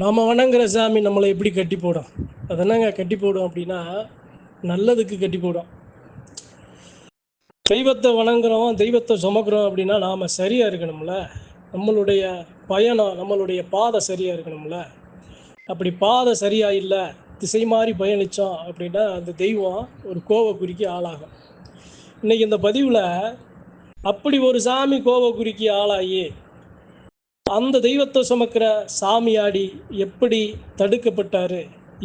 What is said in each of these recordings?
நாம் வணங்குற சாமி நம்மளை எப்படி கட்டி போடும்? அதென்னங்க கட்டி போடும் அப்படின்னா, நல்லதுக்கு கட்டி போடும். தெய்வத்தை வணங்குறோம், தெய்வத்தை சுமக்கிறோம் அப்படின்னா நாம் சரியாக இருக்கணும்ல. நம்மளுடைய பயணம், நம்மளுடைய பாதை சரியாக இருக்கணும்ல. அப்படி பாதை சரியாக இல்லை, திசை மாறி பயணித்தோம் அப்படின்னா அந்த தெய்வம் ஒரு கோவக்குறிக்கு ஆளாகும். இன்றைக்கி இந்த பதிவில் அப்படி ஒரு சாமி கோவக்குறிக்கு ஆளாகி அந்த தெய்வத்தை சுமக்கிற சாமியாடி எப்படி தடுக்கப்பட்டார்,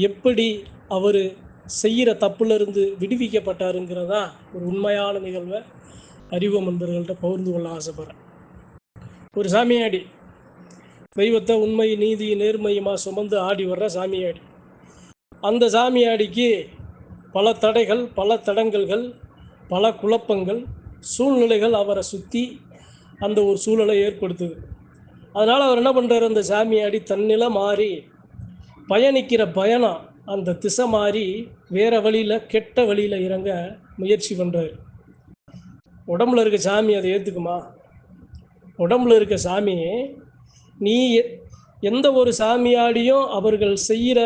எப்படி அவர் செய்கிற தப்புலேருந்து விடுவிக்கப்பட்டாருங்கிறதா ஒரு உண்மையான நிகழ்வை அறிவு நண்பர்கள்ட்ட பகிர்ந்து கொள்ள ஆசைப்படுறேன். ஒரு சாமியாடி தெய்வத்தை உண்மை நீதி நேர்மையுமாக சுமந்து ஆடி வர்ற சாமியாடி. அந்த சாமியாடிக்கு பல தடைகள், பல தடங்கல்கள், பல குழப்பங்கள், சூழ்நிலைகள் அவரை சுற்றி அந்த ஒரு சூழலை ஏற்படுத்துது. அதனால் அவர் என்ன பண்ணுறாரு, அந்த சாமியாடி தன்னிலை மாறி பயணிக்கிற பயணம் அந்த திசை மாறி வேறு வழியில், கெட்ட வழியில் இறங்க முயற்சி பண்ணுறாரு. உடம்புல இருக்க சாமி அதை ஏற்றுக்குமா? உடம்புல இருக்க சாமி, நீ எந்த ஒரு சாமியாடியும் அவர்கள் செய்கிற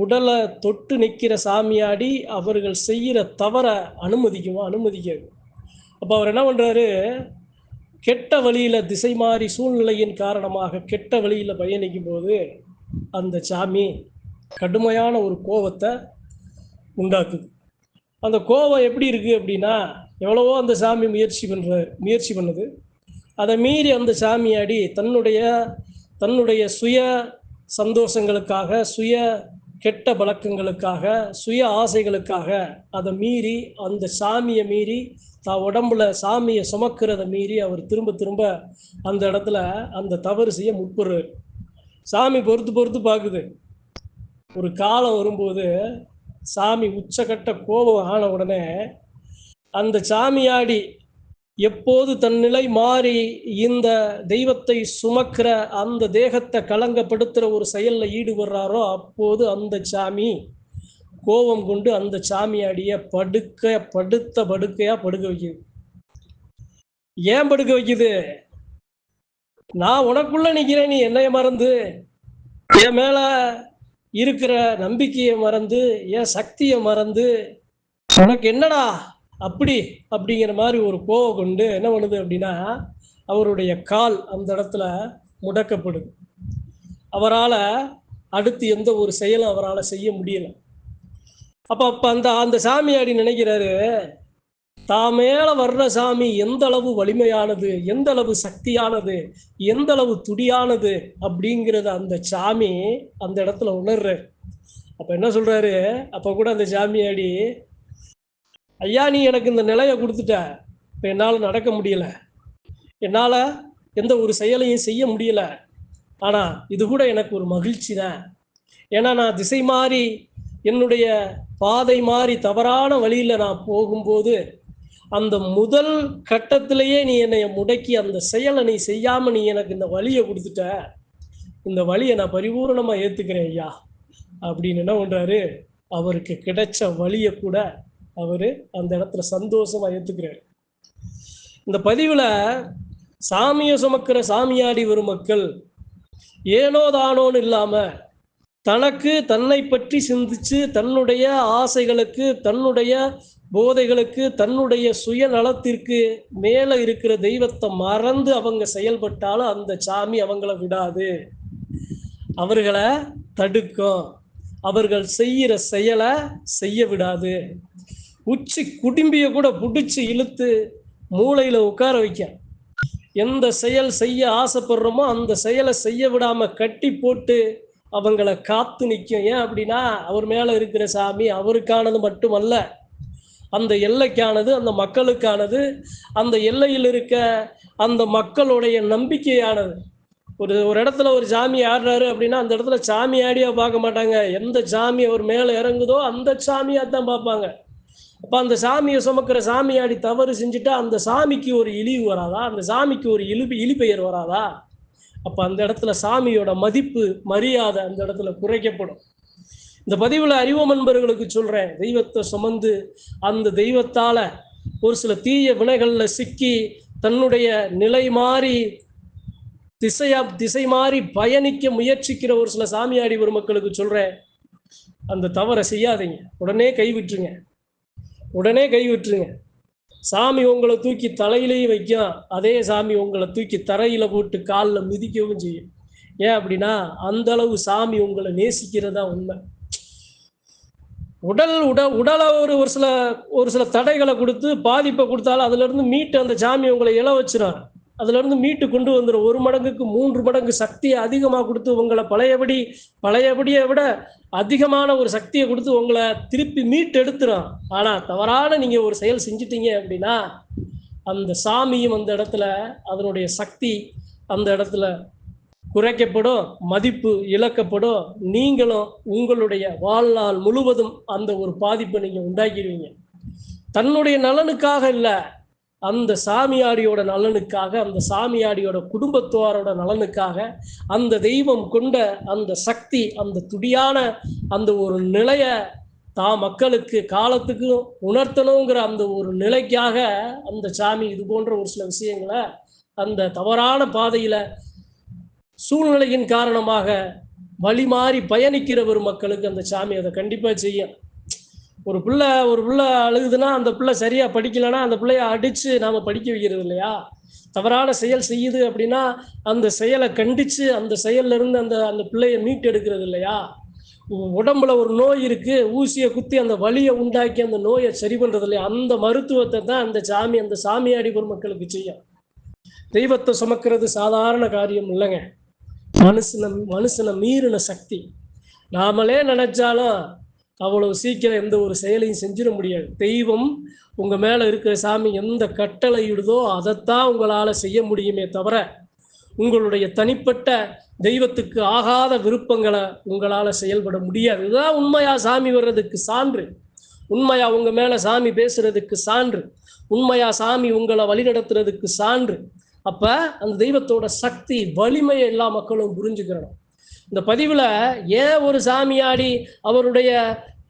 உடலை தொட்டு நிற்கிற சாமியாடி அவர்கள் செய்கிற தவறை அனுமதிக்குமா? அனுமதிக்காது. அப்போ அவர் என்ன பண்ணுறாரு, கெட்ட வழியில் திசை மாறி சூழ்நிலையின் காரணமாக கெட்ட வழியில் பயணிக்கும் போது அந்த சாமி கடுமையான ஒரு கோபத்தை உண்டாக்குது. அந்த கோபம் எப்படி இருக்குது அப்படின்னா, எவ்வளவோ அந்த சாமி முயற்சி பண்ணுது. அதை மீறி அந்த சாமியாடி தன்னுடைய சுய சந்தோஷங்களுக்காக, சுய கெட்ட பழக்கங்களுக்காக, சுய ஆசைகளுக்காக அதை மீறி, அந்த சாமியை மீறி, தான் உடம்புல சாமியை சுமக்கிறத மீறி அவர் திரும்ப திரும்ப அந்த இடத்துல அந்த தவறு செய்ய முற்படுறாரு. சாமி பொறுத்து பார்க்குது. ஒரு காலம் வரும்போது சாமி உச்சக்கட்ட கோபம் ஆன உடனே அந்த சாமியாடி எப்போது தன் நிலை மாறி இந்த தெய்வத்தை சுமக்கிற அந்த தேகத்தை கலங்கப்படுத்துகிற ஒரு செயலில் ஈடுபடுறாரோ அப்போது அந்த சாமி கோபம் கொண்டு அந்த சாமியாடியை படுக்கையாக படுக்க வைக்குது. ஏன் படுக்க வைக்குது? நான் உனக்குள்ள நிற்கிறேன், நீ என்னைய மறந்து, என் மேல இருக்கிற நம்பிக்கையை மறந்து, என் சக்தியை மறந்து, உனக்கு என்னடா அப்படிங்கிற மாதிரி ஒரு கோவம் கொண்டு என்ன பண்ணுது அப்படின்னா, அவருடைய கால் அந்த இடத்துல முடக்கப்படுது. அவரால் அடுத்து எந்த ஒரு செயலும் அவரால் செய்ய முடியலை. அப்போ அந்த சாமியாடி நினைக்கிறாரு, தான் மேலே வர்ற சாமி எந்த அளவு வலிமையானது, எந்த அளவு சக்தியானது, எந்த அளவு துடியானது அப்படிங்கிறத அந்த சாமி அந்த இடத்துல உணர்றாரு. அப்போ என்ன சொல்கிறாரு, அப்போ கூட அந்த சாமியாடி, ஐயா நீ எனக்கு இந்த நிலையை கொடுத்துட்ட, இப்போ என்னால் நடக்க முடியலை, என்னால் எந்த ஒரு செயலையும் செய்ய முடியலை, ஆனால் இது கூட எனக்கு ஒரு மகிழ்ச்சி தான். ஏன்னா நான் திசை மாறி என்னுடைய பாதை மாறி தவறான வழியில் நான் போகும்போது அந்த முதல் கட்டத்திலேயே நீ என்னை முடக்கி அந்த செயலை நீ செய்யாமல் நீ எனக்கு இந்த வழியை கொடுத்துட்ட, இந்த வழியை நான் பரிபூர்ணமாக ஏற்றுக்கிறேன் ஐயா அப்படின்னு என்ன பண்ணுறாரு, அவருக்கு கிடைச்ச வழியை கூட அவர் அந்த இடத்துல சந்தோஷமாக ஏற்றுக்கிறார். இந்த பதிவில் சாமியை சுமக்கிற சாமியாடி வரும் மக்கள் ஏனோ தானோன்னு இல்லாமல் தன்னை பற்றி சிந்திச்சு, தன்னுடைய ஆசைகளுக்கு, தன்னுடைய போதைகளுக்கு, தன்னுடைய சுயநலத்திற்கு மேலே இருக்கிற தெய்வத்தை மறந்து அவங்க செயல்பட்டாலும் அந்த சாமி அவங்கள விடாது, அவர்களை தடுக்கும், அவர்கள் செய்கிற செயலை செய்ய விடாது. உச்சி குடும்பிய கூட பிடிச்சி இழுத்து மூளையில் உட்கார வைக்க, எந்த செயல் செய்ய ஆசைப்படுறோமோ அந்த செயலை செய்ய விடாமல் கட்டி போட்டு அவங்கள காத்து நிற்கும். ஏன் அப்படின்னா, அவர் மேலே இருக்கிற சாமி அவருக்கானது மட்டுமல்ல, அந்த எல்லைக்கானது, அந்த மக்களுக்கானது, அந்த எல்லையில் இருக்க அந்த மக்களுடைய நம்பிக்கையானது. ஒரு இடத்துல ஒரு சாமி ஆடுறாரு அப்படின்னா அந்த இடத்துல சாமி ஆடியாக பார்க்க மாட்டாங்க, எந்த சாமி அவர் மேலே இறங்குதோ அந்த சாமியாக தான் பார்ப்பாங்க. அப்போ அந்த சாமியை சுமக்கிற சாமியாடி தவறு செஞ்சுட்டா அந்த சாமிக்கு ஒரு இழிவு வராதா? அந்த சாமிக்கு ஒரு இழிபெயர் வராதா? அப்போ அந்த இடத்துல சாமியோட மதிப்பு, மரியாதை அந்த இடத்துல குறைக்கப்படும். இந்த பதிவில் அறிவு நண்பர்களுக்கு சொல்கிறேன், தெய்வத்தை சுமந்து அந்த தெய்வத்தால் ஒரு சில தீய வினைகளில் சிக்கி தன்னுடைய நிலை மாறி திசை மாறி பயணிக்க முயற்சிக்கிற ஒரு சில சாமியாடி பெருமக்களுக்கு சொல்றேன், அந்த தவறை செய்யாதீங்க. உடனே கைவிட்டுருங்க, உடனே கைவிட்டுருங்க. சாமி உங்களை தூக்கி தலையிலையும் வைக்கும், அதே சாமி உங்களை தூக்கி தரையில போட்டு காலில் மிதிக்கவும் செய்யும். ஏன் அப்படின்னா அந்த அளவு சாமி உங்களை நேசிக்கிறதா உண்மை. உடலை ஒரு சில தடைகளை கொடுத்து பாதிப்பை கொடுத்தாலும் அதுல இருந்து மீட்டு அந்த சாமி உங்களை இழ வச்சிடும். அதுல இருந்து மீட்டு கொண்டு வந்துடும். 1 மடங்குக்கு 3 மடங்கு சக்தியை அதிகமாக கொடுத்து உங்களை பழையபடியை விட அதிகமான ஒரு சக்தியை கொடுத்து உங்களை திருப்பி மீட்டு எடுத்துரும். ஆனா தவறான நீங்க ஒரு செயல் செஞ்சிட்டீங்க அப்படின்னா அந்த சாமியும் அந்த இடத்துல அதனுடைய சக்தி அந்த இடத்துல குறைக்கப்படும், மதிப்பு இழக்கப்படும். நீங்களும் உங்களுடைய வாழ்நாள் முழுவதும் அந்த ஒரு பாதிப்பை நீங்க உண்டாக்கிடுவீங்க. தன்னுடைய நலனுக்காக இல்லை, அந்த சாமியாடியோட நலனுக்காக, அந்த சாமியாடியோட குடும்பத்தாரோட நலனுக்காக, அந்த தெய்வம் கொண்ட அந்த சக்தி, அந்த துடியான அந்த ஒரு நிலைய மக்களுக்கு காலத்துக்கு உணர்த்தணுங்கிற அந்த ஒரு நிலைக்காக அந்த சாமி இது போன்ற ஒரு சில விஷயங்களை அந்த தவறான பாதையில சூழ்நிலையின் காரணமாக வழி மாறி பயணிக்கிற ஒரு மக்களுக்கு அந்த சாமி அதை கண்டிப்பா செய்யும். ஒரு பிள்ளை அழுகுதுன்னா அந்த பிள்ளை சரியா படிக்கலைன்னா அந்த பிள்ளைய அடிச்சு நாம படிக்க வைக்கிறது இல்லையா? தவறான செயல் செய்யுது அப்படின்னா அந்த செயலை கண்டிச்சு அந்த செயல்ல இருந்து அந்த பிள்ளைய மீட்டு எடுக்கிறது இல்லையா? உடம்புல ஒரு நோய் இருக்கு, ஊசியை குத்தி அந்த வலியை உண்டாக்கி அந்த நோயை சரி பண்றது இல்லையா? அந்த மருத்துவத்தை தான் அந்த சாமியாடி பெருமக்களுக்கு செய்யும். தெய்வத்தை சுமக்கிறது சாதாரண காரியம் இல்லைங்க. மனுஷனை மீறின சக்தி. நாமளே நினைச்சாலும் அவ்வளவு சீக்கிரம் எந்த ஒரு செயலையும் செஞ்சிட முடியாது. தெய்வம் உங்க மேல இருக்கிற சாமி எந்த கட்டளை இடுதோ அதைத்தான் உங்களால செய்ய முடியுமே தவிர உங்களுடைய தனிப்பட்ட தெய்வத்துக்கு ஆகாத விருப்பங்களை உங்களால செயல்பட முடியாது. இதுதான் உண்மையா சாமி வர்றதுக்கு சான்று, உண்மையா உங்க மேல சாமி பேசுறதுக்கு சான்று, உண்மையா சாமி உங்களை வழிநடத்துறதுக்கு சான்று. அப்ப அந்த தெய்வத்தோட சக்தி வலிமையை எல்லா மக்களும் புரிஞ்சுக்கிறணும். இந்த பதிவுல ஏன் ஒரு சாமியாடி அவருடைய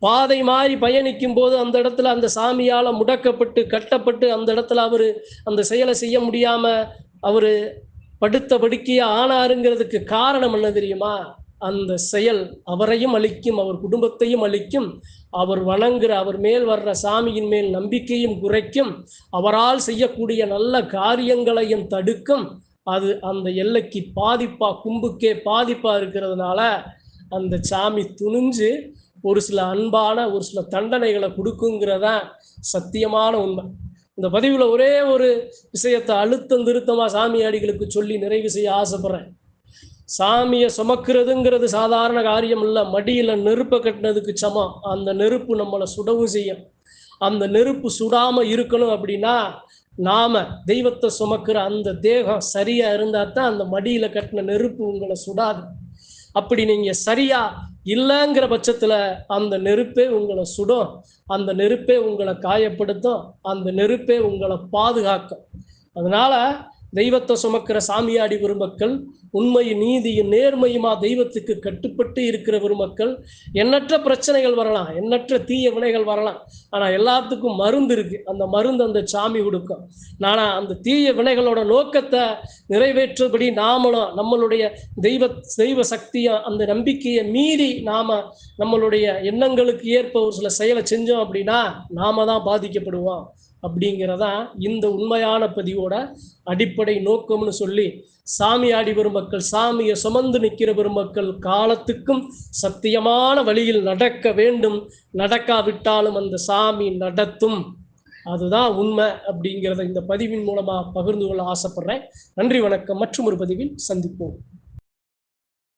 பாதை மாறி பயணிக்கும் போது அந்த இடத்துல அந்த சாமியால முடக்கப்பட்டு கட்டப்பட்டு அந்த இடத்துல அவரு அந்த செயலை செய்ய முடியாம அவரு படுத்த படுக்கையா ஆனாருங்கிறதுக்கு காரணம் என்ன தெரியுமா? அந்த செயல் அவரையும் அழிக்கும், அவர் குடும்பத்தையும் அழிக்கும், அவர் வணங்குற அவர் மேல் வர்ற சாமியின் மேல் நம்பிக்கையும் குறைக்கும், அவரால் செய்யக்கூடிய நல்ல காரியங்களையும் தடுக்கும். அது அந்த எல்லைக்கு கும்புக்கே பாதிப்பா இருக்கிறதுனால அந்த சாமி துணிஞ்சு ஒரு சில அன்பான ஒரு சில தண்டனைகளை கொடுக்குங்கிறதா சத்தியமான உண்மை. இந்த பதிவுல ஒரே ஒரு விஷயத்தை அழுத்தம் திருத்தமா சாமியாடிகளுக்கு சொல்லி நிறைவு செய்ய ஆசைப்படுறேன். சாமியை சுமக்கிறதுங்கிறது சாதாரண காரியம் இல்லை. மடியில நெருப்பை கட்டினதுக்கு சமம். அந்த நெருப்பு நம்மளை சுடவும் செய்யும். அந்த நெருப்பு சுடாம இருக்கணும் அப்படின்னா நாம தெய்வத்தை சுமக்கிற அந்த தேகம் சரியா இருந்தா தான் அந்த மடியில கட்டின நெருப்பு உங்களை சுடாது. அப்படி நீங்க சரியா இல்லைங்கிற பட்சத்துல அந்த நெருப்பே உங்களை சுடும், அந்த நெருப்பே உங்களை காயப்படுத்தும், அந்த நெருப்பே உங்களை பாதுகாக்கும். அதனால தெய்வத்தை சுமக்கிற சாமியாடி பெருமக்கள் உண்மையும் நீதியும் நேர்மையுமா தெய்வத்துக்கு கட்டுப்பட்டு இருக்கிற பெருமக்கள். எண்ணற்ற பிரச்சனைகள் வரலாம், எண்ணற்ற தீய வினைகள் வரலாம், ஆனா எல்லாத்துக்கும் மருந்து இருக்கு. அந்த மருந்து அந்த சாமி கொடுக்கும். ஆனா அந்த தீய வினைகளோட நோக்கத்தை நிறைவேற்றபடி நாமளும் நம்மளுடைய தெய்வ சக்தியை அந்த நம்பிக்கையை மீறி நம்மளுடைய எண்ணங்களுக்கு ஏற்ப ஒரு சில செயலை செஞ்சோம் அப்படின்னா நாம தான் பாதிக்கப்படுவோம். அப்படிங்கிறதா இந்த உண்மையான பதிவோட அடிப்படை நோக்கம்னு சொல்லி சாமியாடி பெருமக்கள், சாமியை சுமந்து நிற்கிற பெருமக்கள் காலத்துக்கும் சத்தியமான வழியில் நடக்க வேண்டும். நடக்காவிட்டாலும் அந்த சாமி நடத்தும். அதுதான் உண்மை அப்படிங்கிறத இந்த பதிவின் மூலமா பகிர்ந்து கொள்ள ஆசைப்படுறேன். நன்றி, வணக்கம். மற்றும் ஒரு பதிவில் சந்திப்போம்.